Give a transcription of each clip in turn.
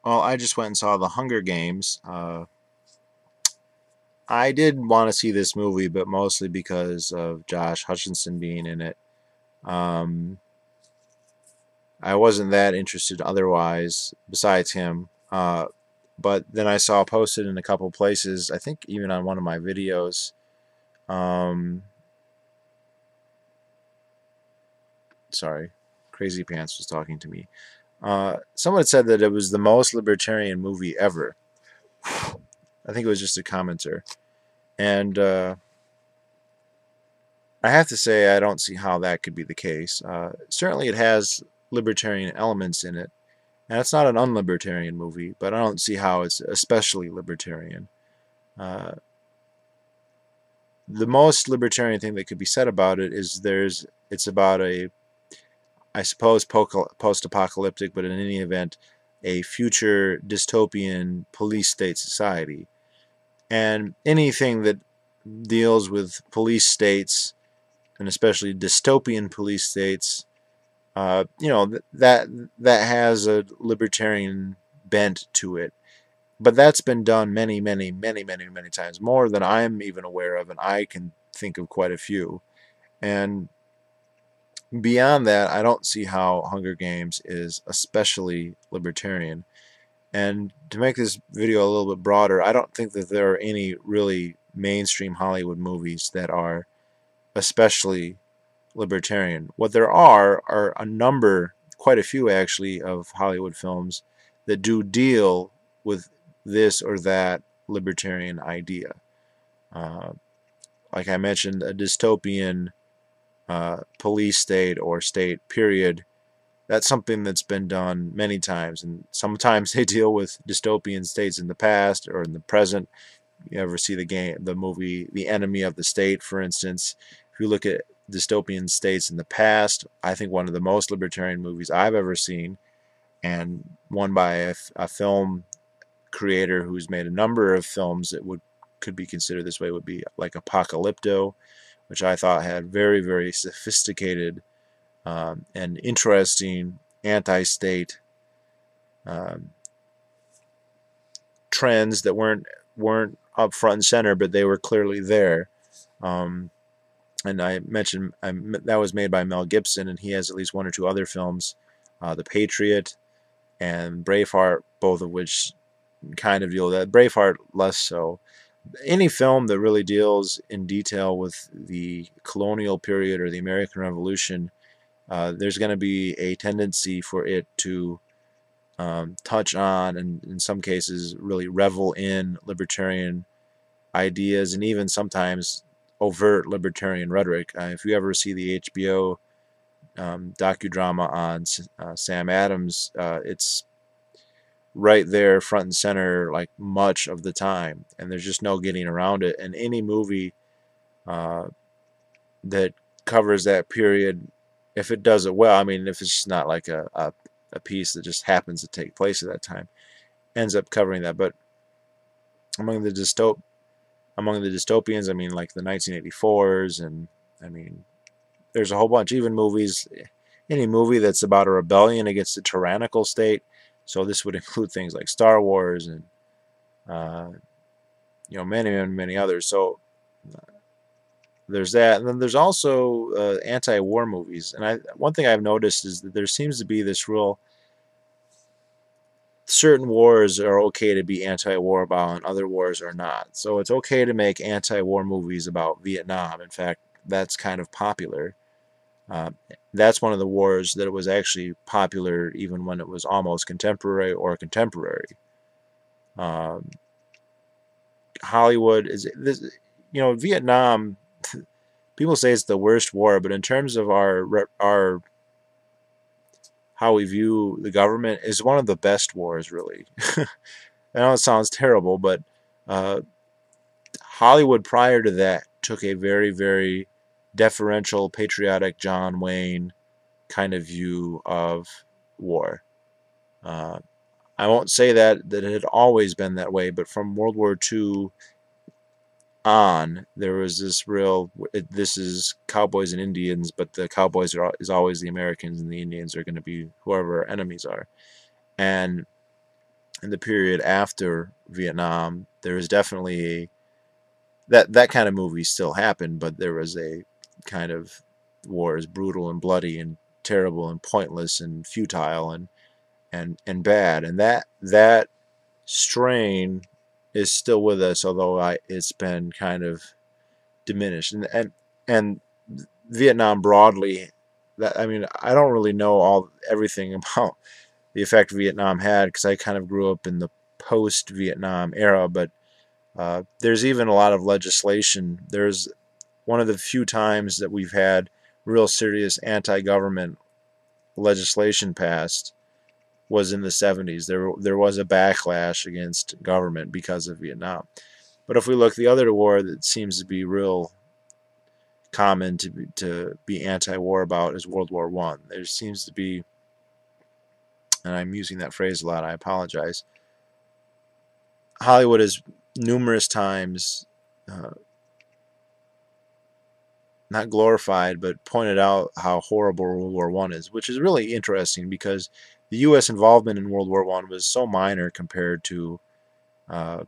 Well, I just went and saw The Hunger Games. I did want to see this movie, but mostly because of Josh Hutcherson being in it. Um, I wasn't that interested otherwise, besides him. But then I saw posted in a couple places, I think even on one of my videos. Um, sorry, Crazy Pants was talking to me. Someone had said that it was the most libertarian movie ever. I think it was just a commenter. And I have to say, I don't see how that could be the case. Certainly, it has libertarian elements in it, and it's not an unlibertarian movie, but I don't see how it's especially libertarian. Uh, the most libertarian thing that could be said about it is it's about a, I suppose, post-apocalyptic, but in any event, a future dystopian police state society. And anything that deals with police states, and especially dystopian police states, that has a libertarian bent to it. But that's been done many, many, many, many, many times, more than I'm even aware of, and I can think of quite a few. And beyond that, I don't see how Hunger Games is especially libertarian. And to make this video a little bit broader, I don't think that there are any really mainstream Hollywood movies that are especially libertarian. What there are a number, quite a few actually, of Hollywood films that do deal with this or that libertarian idea. Uh, like I mentioned, a dystopian police state or state period, that's something that's been done many times, and sometimes they deal with dystopian states in the past or in the present. You ever see the movie The Enemy of the State, for instance? If you look at dystopian states in the past, I think one of the most libertarian movies I've ever seen, and one by a film creator who's made a number of films that could be considered this way, would be like Apocalypto, which I thought had very, very sophisticated and interesting anti-state um, trends that weren't up front and center, but they were clearly there. Um, and I mentioned that was made by Mel Gibson, and he has at least one or two other films, The Patriot and Braveheart, both of which kind of deal with that. Braveheart less so. Any film that really deals in detail with the colonial period or the American Revolution, there's going to be a tendency for it to touch on, and in some cases really revel in libertarian ideas, and even sometimes overt libertarian rhetoric. If you ever see the HBO docudrama on Sam Adams, it's right there front and center like much of the time, and there's just no getting around it. And any movie uh, that covers that period, if it does it well, I mean, if it's just not like a piece that just happens to take place at that time, ends up covering that. But among the dystopians, I mean, like the 1984s, and I mean, there's a whole bunch. Even movies, any movie that's about a rebellion against a tyrannical state. So this would include things like Star Wars and many, many, many others. So there's that, and then there's also anti-war movies. And one thing I've noticed is that there seems to be this real, certain wars are okay to be anti-war about, and other wars are not. So it's okay to make anti-war movies about Vietnam. In fact, that's kind of popular. That's one of the wars that was actually popular even when it was almost contemporary or contemporary. Um, Hollywood is this, Vietnam. People say it's the worst war, but in terms of our how we view the government, is one of the best wars, really. I know it sounds terrible, but Hollywood prior to that took a very, very deferential, patriotic John Wayne kind of view of war. Uh, I won't say that it had always been that way, but from World War II on, there was this real, this is cowboys and Indians, but the cowboys is always the Americans, and the Indians are going to be whoever our enemies are. And in the period after Vietnam, there was definitely that kind of movie still happened, but there was a kind of war as brutal and bloody and terrible and pointless and futile and bad, and that strain is still with us, although it's been kind of diminished. And Vietnam broadly, that I mean, I don't really know everything about the effect Vietnam had because I kind of grew up in the post-Vietnam era, but there's even a lot of legislation. There's one of the few times that we've had real serious anti-government legislation passed was in the 70s. There was a backlash against government because of Vietnam. But if we look the other war that seems to be real common to be anti-war about is World War One. There seems to be, and I'm using that phrase a lot, I apologize. Hollywood has numerous times not glorified, but pointed out how horrible World War One is, which is really interesting because the U.S. involvement in World War One was so minor compared to uh,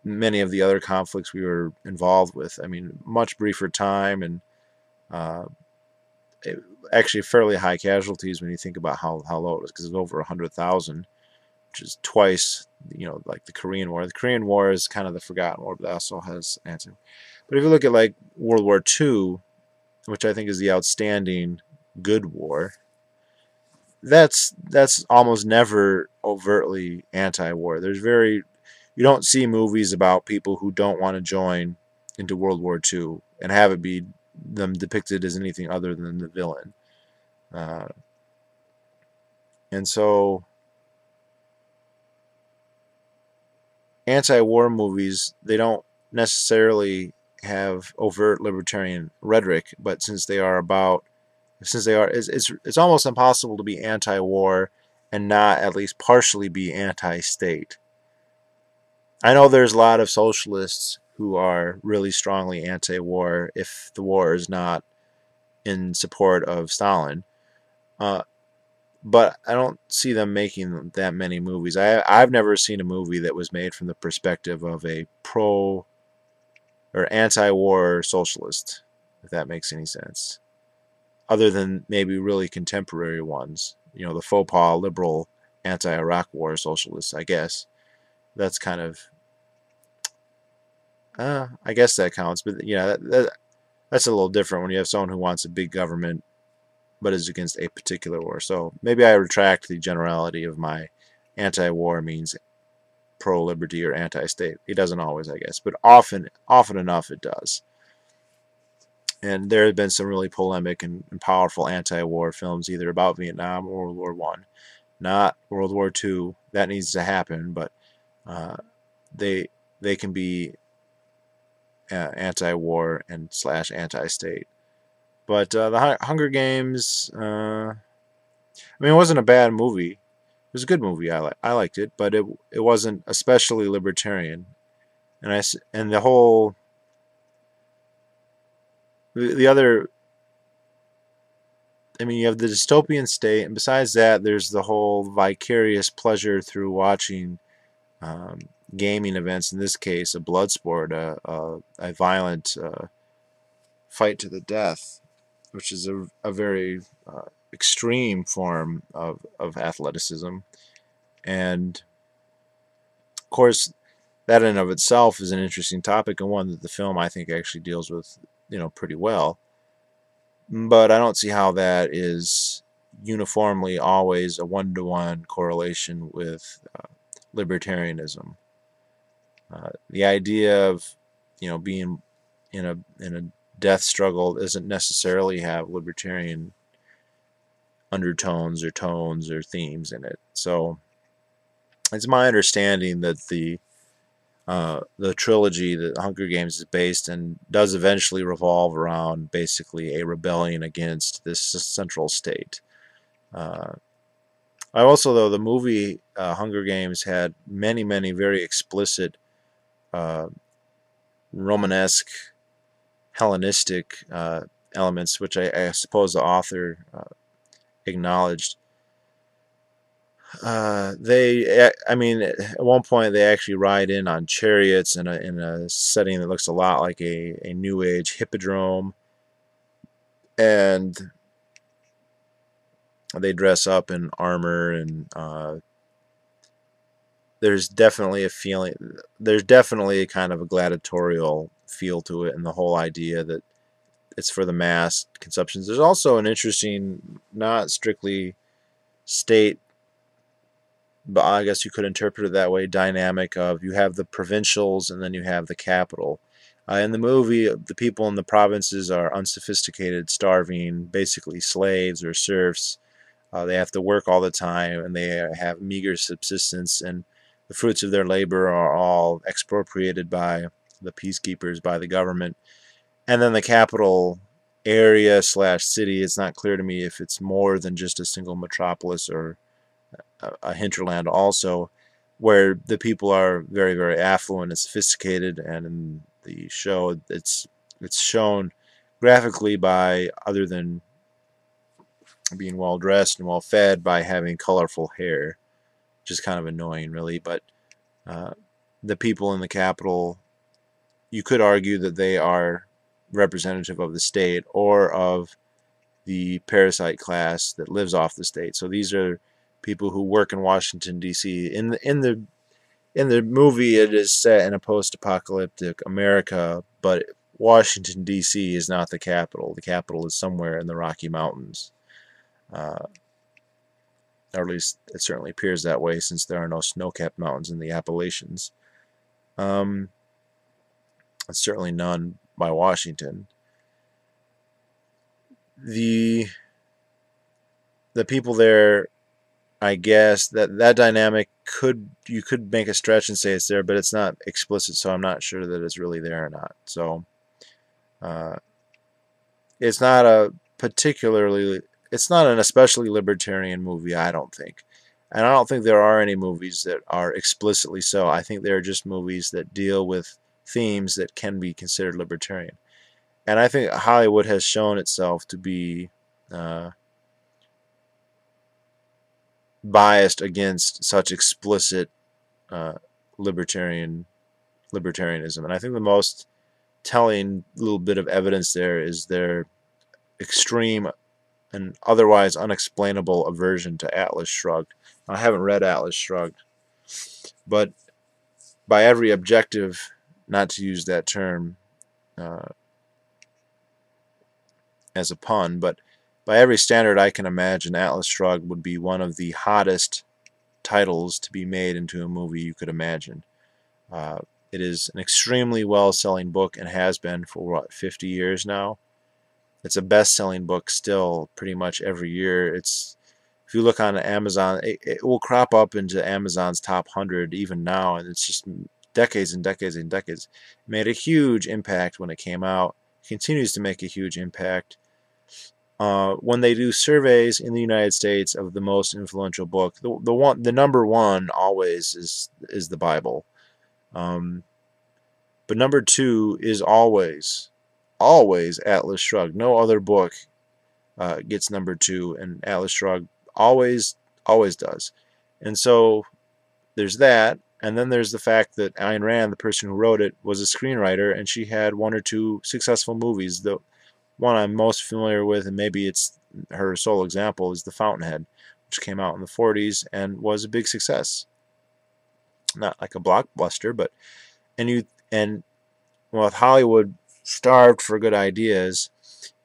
many of the other conflicts we were involved with. I mean, much briefer time and uh, actually fairly high casualties when you think about how low it was, because it was over 100,000, which is twice, like the Korean War. The Korean War is kind of the forgotten war, but that also has answer. But if you look at like World War II, which I think is the outstanding good war, that's almost never overtly anti-war. You don't see movies about people who don't want to join into World War II and have it be them depicted as anything other than the villain. Uh, and so anti-war movies, they don't necessarily have overt libertarian rhetoric, but since they are, it's almost impossible to be anti-war and not at least partially be anti-state. I know there's a lot of socialists who are really strongly anti-war if the war is not in support of Stalin. But I don't see them making that many movies. I've never seen a movie that was made from the perspective of a pro or anti-war socialist, if that makes any sense, other than maybe really contemporary ones. The faux pas liberal anti-Iraq war socialists, I guess. That's kind of, I guess that counts. But yeah, that's a little different when you have someone who wants a big government but is against a particular war. So maybe I retract the generality of my anti-war means pro-liberty or anti-state. It doesn't always, I guess, but often enough it does. And there have been some really polemic and powerful anti-war films, either about Vietnam or World War One, not World War II. That needs to happen, but they can be anti-war and / anti-state. But the Hunger Games, I mean, it wasn't a bad movie. It was a good movie. I liked it, but it wasn't especially libertarian. And the whole the other, I mean, you have the dystopian state, and besides that, there's the whole vicarious pleasure through watching gaming events. In this case, a blood sport, a violent fight to the death, which is a very extreme form of athleticism. And of course, that in and of itself is an interesting topic, and one that the film, I think, actually deals with, pretty well. But I don't see how that is uniformly always a one-to-one correlation with libertarianism. The idea of, being in a death struggle doesn't necessarily have libertarian undertones or tones or themes in it. So it's my understanding that the trilogy that Hunger Games is based in does eventually revolve around basically a rebellion against this central state. I also, though, the movie Hunger Games had many, many very explicit Romanesque, Hellenistic elements, which I suppose the author acknowledged. I mean, at one point they actually ride in on chariots in a setting that looks a lot like a New Age hippodrome, and they dress up in armor, and there's definitely a feeling, there's definitely a kind of a gladiatorial feel to it, and the whole idea that it's for the mass consumptions. There's also an interesting, not strictly state, but I guess you could interpret it that way, dynamic of you have the provincials and then you have the capital. In the movie, the people in the provinces are unsophisticated, starving, basically slaves or serfs. They have to work all the time and they have meager subsistence, and the fruits of their labor are all expropriated by the peacekeepers, by the government. And then the capital area slash city, it's not clear to me if it's more than just a single metropolis or a hinterland also, where the people are very, very affluent and sophisticated. And in the show, it's shown graphically by, other than being well dressed and well fed, by having colorful hair, which is kind of annoying, really. But the people in the capital, you could argue that they are representative of the state or of the parasite class that lives off the state. So these are people who work in Washington, D.C. In the movie, it is set in a post-apocalyptic America, but Washington, D.C. is not the capital. The capital is somewhere in the Rocky Mountains. Or at least it certainly appears that way, since there are no snow-capped mountains in the Appalachians. Certainly none by Washington. The people there, I guess that dynamic you could make a stretch and say it's there, but it's not explicit, so I'm not sure that it's really there or not. So it's not an especially libertarian movie, I don't think. And I don't think there are any movies that are explicitly so. I think they're just movies that deal with themes that can be considered libertarian. And I think Hollywood has shown itself to be biased against such explicit libertarianism. And I think the most telling little bit of evidence there is their extreme and otherwise unexplainable aversion to Atlas Shrugged. I haven't read Atlas Shrugged, but by every objective, not to use that term as a pun, but by every standard I can imagine, Atlas Shrugged would be one of the hottest titles to be made into a movie you could imagine. It is an extremely well-selling book and has been for, what, 50 years now? It's a best-selling book still pretty much every year. If you look on Amazon, it will crop up into Amazon's top 100 even now, and it's just decades and decades and decades. It made a huge impact when it came out. It continues to make a huge impact. When they do surveys in the United States of the most influential book, the number one always is the Bible. But number two is always Atlas Shrugged. No other book gets number two, and Atlas Shrugged always does. And so there's that, and then there's the fact that Ayn Rand, the person who wrote it, was a screenwriter, and she had one or two successful movies. The one I'm most familiar with, and maybe it's her sole example, is The Fountainhead, which came out in the 40s and was a big success. Not like a blockbuster, but with Hollywood starved for good ideas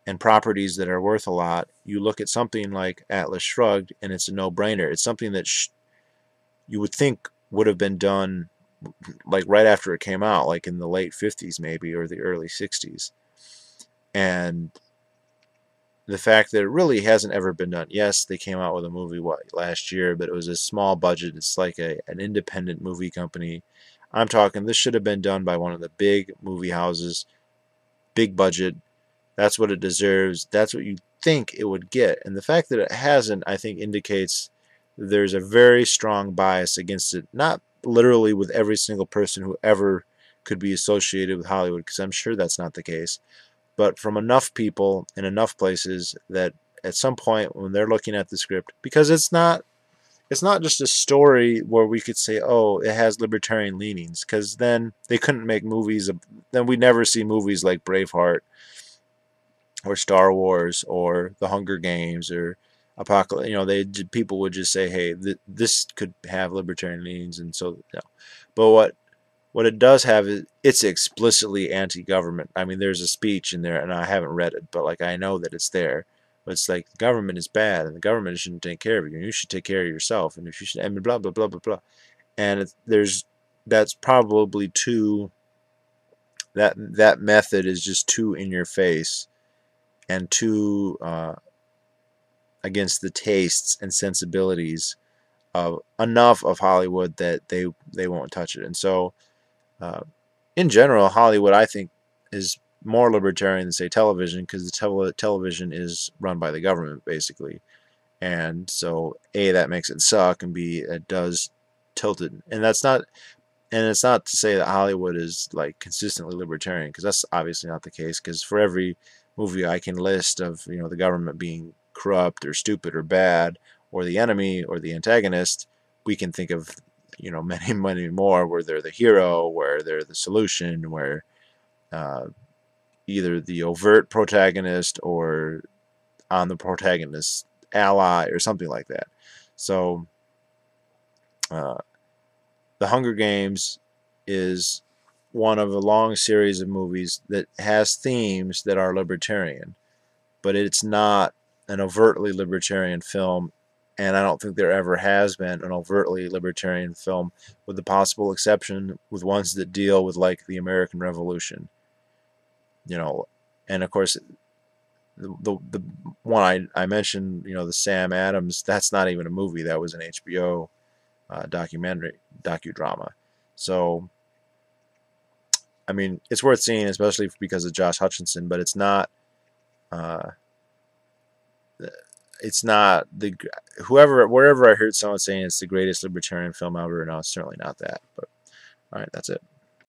and properties that are worth a lot, you look at something like Atlas Shrugged and it's a no-brainer. It's something that you would think would have been done like right after it came out, like in the late 50s maybe, or the early 60s. And the fact that it really hasn't ever been done. Yes, they came out with a movie last year, but it was a small budget. It's like an independent movie company. I'm talking, this should have been done by one of the big movie houses, big budget. That's what it deserves. That's what you think it would get. And the fact that it hasn't, I think, indicates there's a very strong bias against it. Not literally with every single person who ever could be associated with Hollywood, because I'm sure that's not the case, but from enough people in enough places that at some point when they're looking at the script, because it's not it's not just a story where we could say, oh, it has libertarian leanings, because then they couldn't make movies. Then we'd never see movies like Braveheart or Star Wars or The Hunger Games or Apocalypse. People would just say, hey, this could have libertarian leanings, and so But what it does have is it's explicitly anti-government. I mean, there's a speech in there, and I haven't read it, but like I know that it's there. But it's like the government is bad, and the government shouldn't take care of you. You should take care of yourself, and if you should, and blah blah blah blah blah. And that's probably too. That method is just too in your face and too against the tastes and sensibilities of enough of Hollywood that they won't touch it. And so, in general, Hollywood, I think, is more libertarian than, say, television, because the television is run by the government, basically. And so, A, that makes it suck, and B, it does tilt it. And it's not to say that Hollywood is like consistently libertarian, because that's obviously not the case, because for every movie I can list of, the government being corrupt or stupid or bad, or the enemy or the antagonist, we can think of many, many more where they're the hero, where they're the solution, where either the overt protagonist or on the protagonist's ally or something like that. So The Hunger Games is one of a long series of movies that has themes that are libertarian, but it's not an overtly libertarian film, and I don't think there ever has been an overtly libertarian film, with the possible exception with ones that deal with like the American Revolution. And of course the one I mentioned, the Sam Adams, that's not even a movie, that was an HBO docudrama. So I mean, it's worth seeing, especially because of Josh Hutcherson, but it's not the wherever I heard someone saying it's the greatest libertarian film ever. No, it's certainly not that. But all right, that's it.